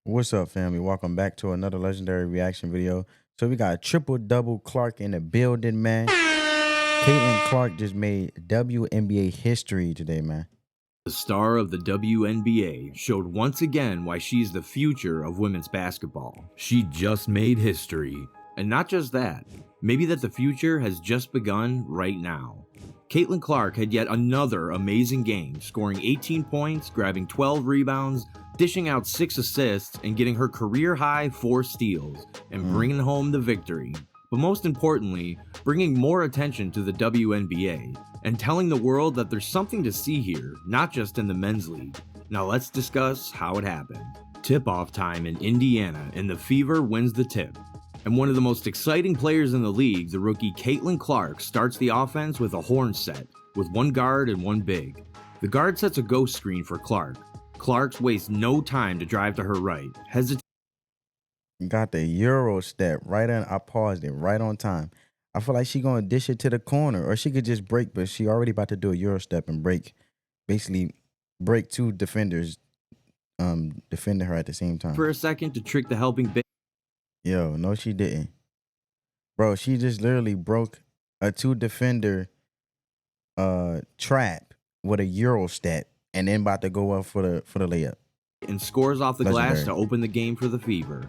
What's up, family? Welcome back to another legendary reaction video. So we got triple double Clark in the building, man. Caitlin Clark just made WNBA history today, man. The star of the WNBA showed once again why she's the future of women's basketball. She just made history. And not just that, maybe that the future has just begun right now. Caitlin Clark had yet another amazing game, scoring 18 points, grabbing 12 rebounds, dishing out 6 assists, and getting her career-high 4 steals, and bringing home the victory. But most importantly, bringing more attention to the WNBA, and telling the world that there's something to see here, not just in the men's league. Now let's discuss how it happened. Tip-off time in Indiana, and the Fever wins the tip. And one of the most exciting players in the league, the rookie Caitlin Clark, starts the offense with a horn set, with one guard and one big. The guard sets a ghost screen for Clark. Clark wastes no time to drive to her right, Got the Euro step right in. I paused it right on time. I feel like she gonna dish it to the corner, or she could just break, but she already about to do a Euro step and basically break two defenders, defending her at the same time. for a second to trick the helping big. Yo, no, she didn't, bro. She just literally broke a two defender trap with a Euro step, and then about to go up for the layup. And scores off the glass to open the game for the Fever.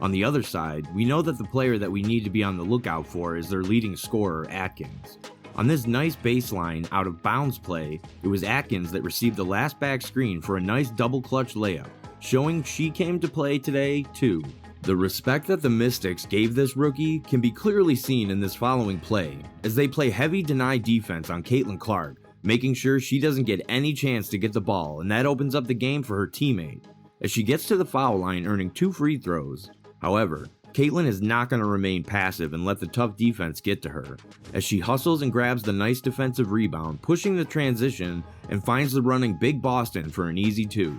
On the other side, we know that the player that we need to be on the lookout for is their leading scorer, Atkins. On this nice baseline out of bounds play, it was Atkins that received the last back screen for a nice double clutch layup, showing she came to play today too. The respect that the Mystics gave this rookie can be clearly seen in this following play, as they play heavy deny defense on Caitlin Clark, making sure she doesn't get any chance to get the ball, and that opens up the game for her teammate, as she gets to the foul line earning 2 free throws. However, Caitlin is not going to remain passive and let the tough defense get to her, as she hustles and grabs the nice defensive rebound, pushing the transition, and finds the running Big Boston for an easy 2.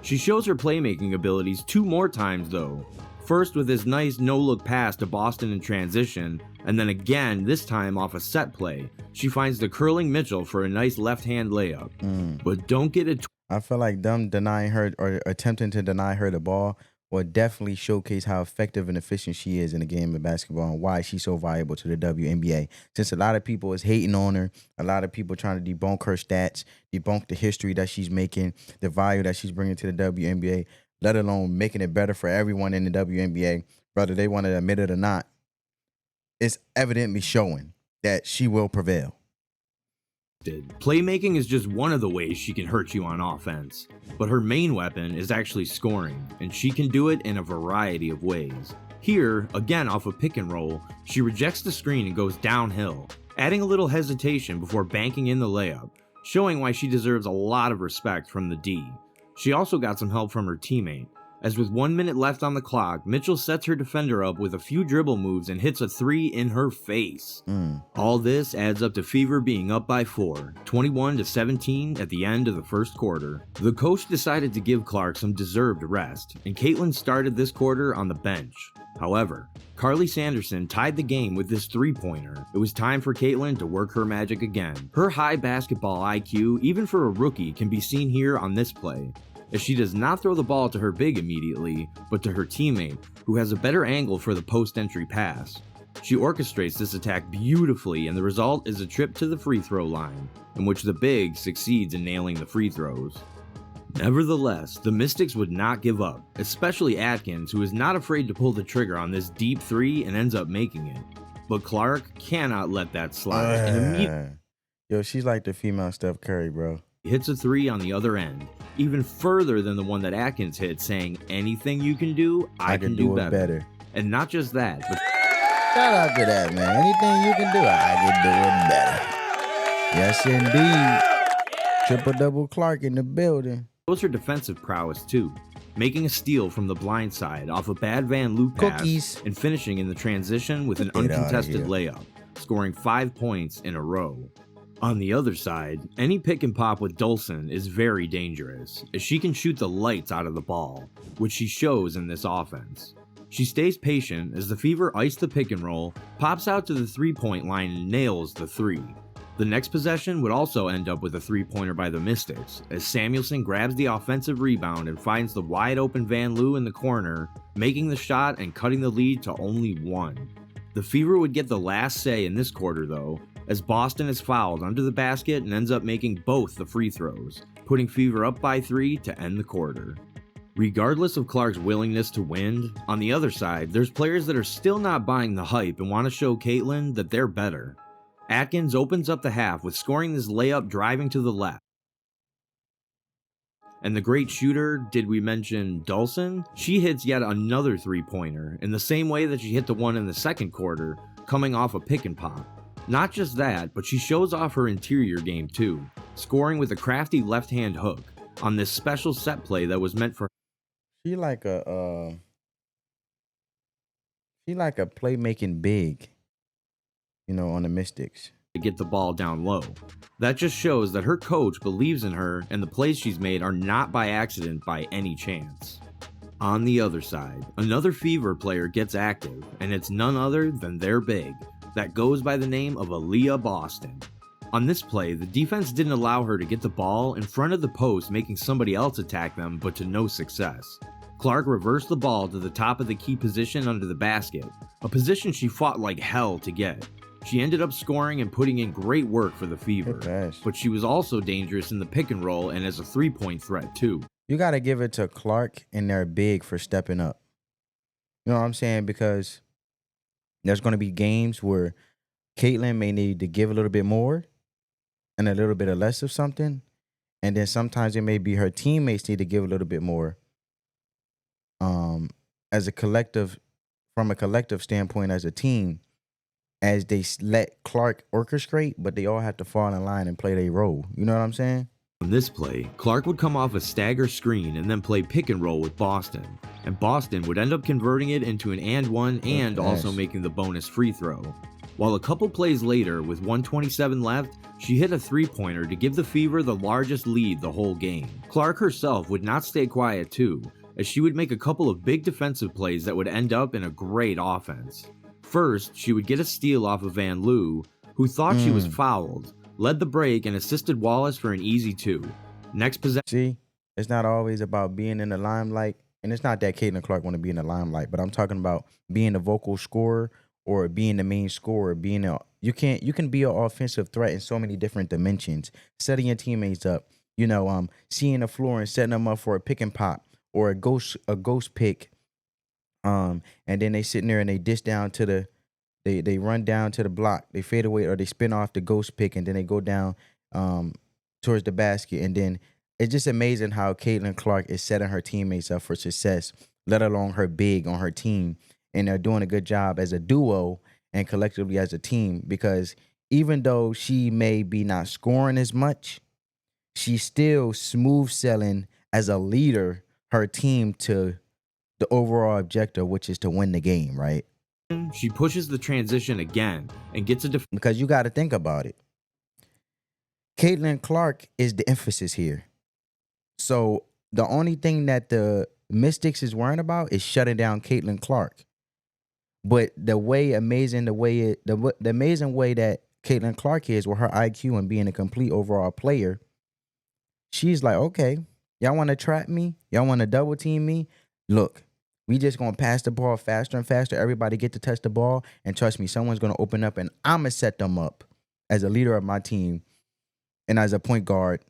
She shows her playmaking abilities 2 more times though. First with his nice no-look pass to Boston in transition, and then again, this time off a set play, she finds the curling Mitchell for a nice left-hand layup. But don't get it I feel like them denying her or attempting to deny her the ball will definitely showcase how effective and efficient she is in the game of basketball and why she's so valuable to the WNBA. Since a lot of people is hating on her, a lot of people trying to debunk her stats, debunk the history that she's making, the value that she's bringing to the WNBA, let alone making it better for everyone in the WNBA, whether they want to admit it or not. It's evidently showing that she will prevail. Playmaking is just one of the ways she can hurt you on offense, but her main weapon is actually scoring, and she can do it in a variety of ways. Here, again off a pick and roll, she rejects the screen and goes downhill, adding a little hesitation before banking in the layup, showing why she deserves a lot of respect from the D. She also got some help from her teammate, as with 1 minute left on the clock, Mitchell sets her defender up with a few dribble moves and hits a 3 in her face. All this adds up to Fever being up by 4, 21-17 at the end of the first quarter. The coach decided to give Clark some deserved rest, and Caitlin started this quarter on the bench. However, Carly Sanderson tied the game with this 3-pointer. It was time for Caitlin to work her magic again. Her high basketball IQ, even for a rookie, can be seen here on this play, as she does not throw the ball to her big immediately, but to her teammate, who has a better angle for the post-entry pass. She orchestrates this attack beautifully, and the result is a trip to the free throw line, in which the big succeeds in nailing the free throws. Nevertheless, the Mystics would not give up, especially Atkins, who is not afraid to pull the trigger on this deep 3 and ends up making it. But Clark cannot let that slide, and immediately Yo, she's like the female Steph Curry, bro. Hits a 3 on the other end, even further than the one that Atkins hit, saying, anything you can do, I can do better. And not just that, but shout out to that, man. Anything you can do, I can do it better. Yes, indeed. Triple double Clark in the building. shows her defensive prowess too, making a steal from the blind side off a bad Van Loop pass and finishing in the transition with an uncontested layup, scoring 5 points in a row. On the other side, any pick and pop with Dolson is very dangerous, as she can shoot the lights out of the ball, which she shows in this offense. She stays patient as the Fever ice the pick and roll, pops out to the 3-point line and nails the 3. The next possession would also end up with a three-pointer by the Mystics, as Samuelson grabs the offensive rebound and finds the wide-open Van Loo in the corner, making the shot and cutting the lead to only 1. The Fever would get the last say in this quarter though, as Boston is fouled under the basket and ends up making both the free throws, putting Fever up by 3 to end the quarter. Regardless of Clark's willingness to win, on the other side, there's players that are still not buying the hype and want to show Caitlin that they're better. Atkins opens up the half with scoring this layup driving to the left. And the great shooter, did we mention Dulcin? She hits yet another three-pointer, in the same way that she hit the one in the second quarter, coming off a pick and pop. Not just that, but she shows off her interior game too, scoring with a crafty left-hand hook on this special set play that was meant for She like a playmaking big, on the Mystics. to get the ball down low. That just shows that her coach believes in her and the plays she's made are not by accident by any chance. On the other side, another Fever player gets active, and it's none other than their big, that goes by the name of Aaliyah Boston. On this play, the defense didn't allow her to get the ball in front of the post, making somebody else attack them, but to no success. Clark reversed the ball to the top of the key position under the basket, a position she fought like hell to get. She ended up scoring and putting in great work for the Fever, but she was also dangerous in the pick and roll and as a three-point threat too. You got to give it to Clark and their big for stepping up. You know what I'm saying? Because there's going to be games where Caitlin may need to give a little bit more and a little bit of less of something. And then sometimes it may be her teammates need to give a little bit more. As a collective, from a collective standpoint as a team, as they let Clark orchestrate, but they all have to fall in line and play their role. You know what I'm saying? On this play, Clark would come off a stagger screen and then play pick and roll with Boston, and Boston would end up converting it into an and one and also making the bonus free throw. While a couple plays later, with 1:27 left, she hit a three-pointer to give the Fever the largest lead the whole game. Clark herself would not stay quiet too, as she would make a couple of big defensive plays that would end up in a great offense. First, she would get a steal off of Van Loo, who thought she was fouled, led the break, and assisted Wallace for an easy 2. Next possession. See, it's not always about being in the limelight, and it's not that Caitlin Clark want to be in the limelight, but I'm talking about being the vocal scorer or being the main scorer. You can be an offensive threat in so many different dimensions. Setting your teammates up, seeing the floor and setting them up for a pick and pop or a ghost pick. And then they sitting there and they dish down to they run down to the block, they fade away or they spin off the ghost pick, and then they go down towards the basket. And then it's just amazing how Caitlin Clark is setting her teammates up for success, let alone her big on her team. And they're doing a good job as a duo and collectively as a team, because even though she may be not scoring as much, she's still smooth selling as a leader her team to the overall objective, which is to win the game, right? She pushes the transition again and gets a because you got to think about it. Caitlin Clark is the emphasis here. So the only thing that the Mystics is worrying about is shutting down Caitlin Clark. But the amazing way that Caitlin Clark is with her IQ and being a complete overall player, she's like, okay, y'all want to trap me? Y'all want to double team me? Look, we just going to pass the ball faster and faster. Everybody get to touch the ball. And trust me, someone's going to open up and I'm going to set them up as a leader of my team and as a point guard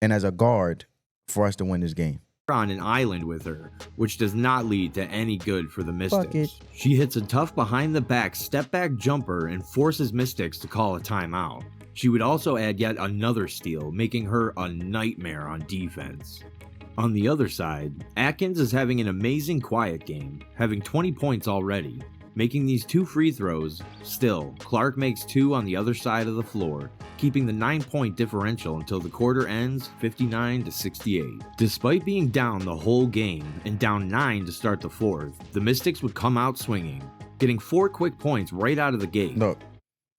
and as a guard for us to win this game. On an island with her, which does not lead to any good for the Mystics. She hits a tough behind-the-back step-back jumper and forces Mystics to call a timeout. She would also add yet another steal, making her a nightmare on defense. On the other side, Atkins is having an amazing quiet game, having 20 points already, making these 2 free throws. Still, Clark makes 2 on the other side of the floor, keeping the 9-point differential until the quarter ends 59-68. Despite being down the whole game and down 9 to start the fourth, the Mystics would come out swinging, getting 4 quick points right out of the gate. Look,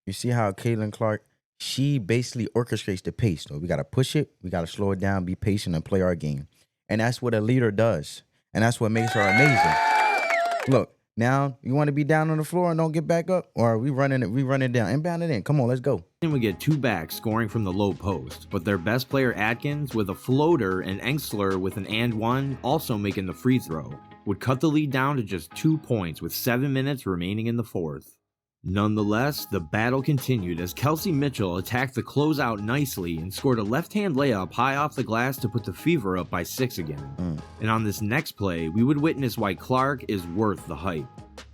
you see how Caitlin Clark, she basically orchestrates the pace. So we got to push it, we got to slow it down, be patient, and play our game. And that's what a leader does. And that's what makes her amazing. Look, Now you want to be down on the floor and don't get back up, or we running it down, inbound it in. Come on, let's go. Then we get two backs scoring from the low post, but their best player Atkins with a floater and Engsler with an and one also making the free throw would cut the lead down to just 2 points with 7 minutes remaining in the fourth. Nonetheless, the battle continued as Kelsey Mitchell attacked the closeout nicely and scored a left-hand layup high off the glass to put the Fever up by 6 again. And on this next play, we would witness why Clark is worth the hype.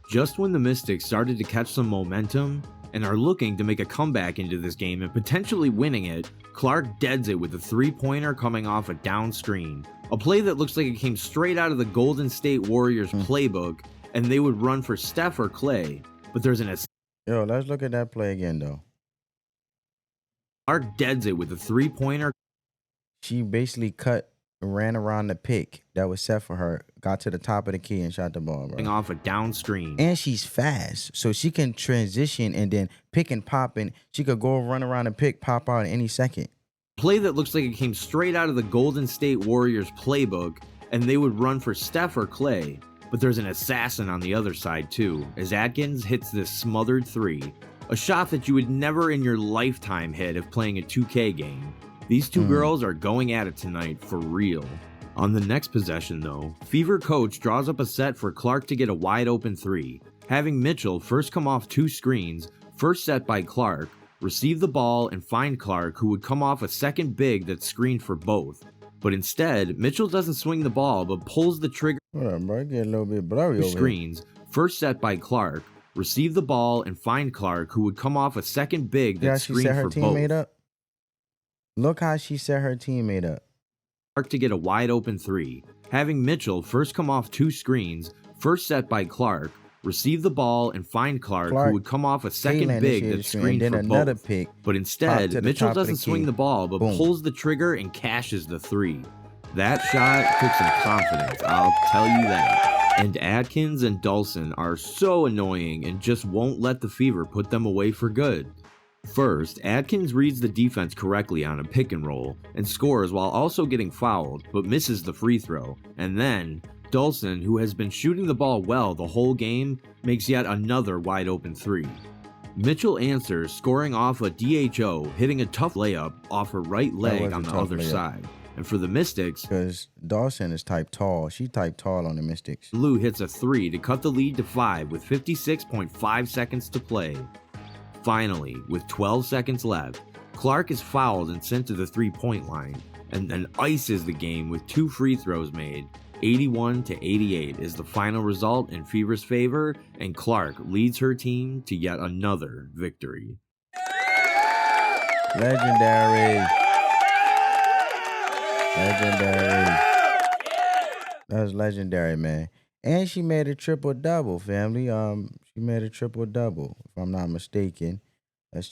Just when the Mystics started to catch some momentum and are looking to make a comeback into this game and potentially winning it, Clark deads it with a three-pointer coming off a down screen. A play that looks like it came straight out of the Golden State Warriors playbook, and they would run for Steph or Clay, but there's an Yo, let's look at that play again, though. Clark deads it with a three-pointer. She basically ran around the pick that was set for her, got to the top of the key and shot the ball, bro. Off a down screen. And she's fast, so she can transition and then pick and pop, and she could go run around and pick, pop out any second. Play that looks like it came straight out of the Golden State Warriors playbook, and they would run for Steph or Clay. But there's an assassin on the other side too, as Atkins hits this smothered three, a shot that you would never in your lifetime hit if playing a 2K game. These two girls are going at it tonight for real. On the next possession though, Fever coach draws up a set for Clark to get a wide open three, having Mitchell first come off 2 screens, first set by Clark, receive the ball and find Clark, who would come off a second big that screened for both. But instead, Mitchell doesn't swing the ball but pulls the trigger. Hold on, bro. Get a little bit blurry over Screens, first set by Clark, receive the ball and find Clark, who would come off a second big that screened for both. Up. Look how she set her teammate up. Clark to get a wide open three, having Mitchell first come off 2 screens, first set by Clark, receive the ball and find Clark, who would come off a second big that screened for another both. Pick, but instead, Mitchell doesn't swing the ball but pulls the trigger and cashes the three. That shot took some confidence, I'll tell you that. And Atkins and Dawson are so annoying and just won't let the Fever put them away for good. First, Atkins reads the defense correctly on a pick and roll and scores while also getting fouled, but misses the free throw. And then, Dawson, who has been shooting the ball well the whole game, makes yet another wide open three. Mitchell answers, scoring off a DHO, hitting a tough layup off her right leg on the other side. And for the Mystics, because Dawson is type tall. She type tall on the Mystics. Lou hits a 3 to cut the lead to 5 with 56.5 seconds to play. Finally, with 12 seconds left, Clark is fouled and sent to the 3-point line, and then ices the game with 2 free throws made. 81-88 is the final result in Fever's favor, and Clark leads her team to yet another victory. Legendary. Legendary. That was legendary, man. And she made a triple-double, family. She made a triple-double, if I'm not mistaken. Let's check.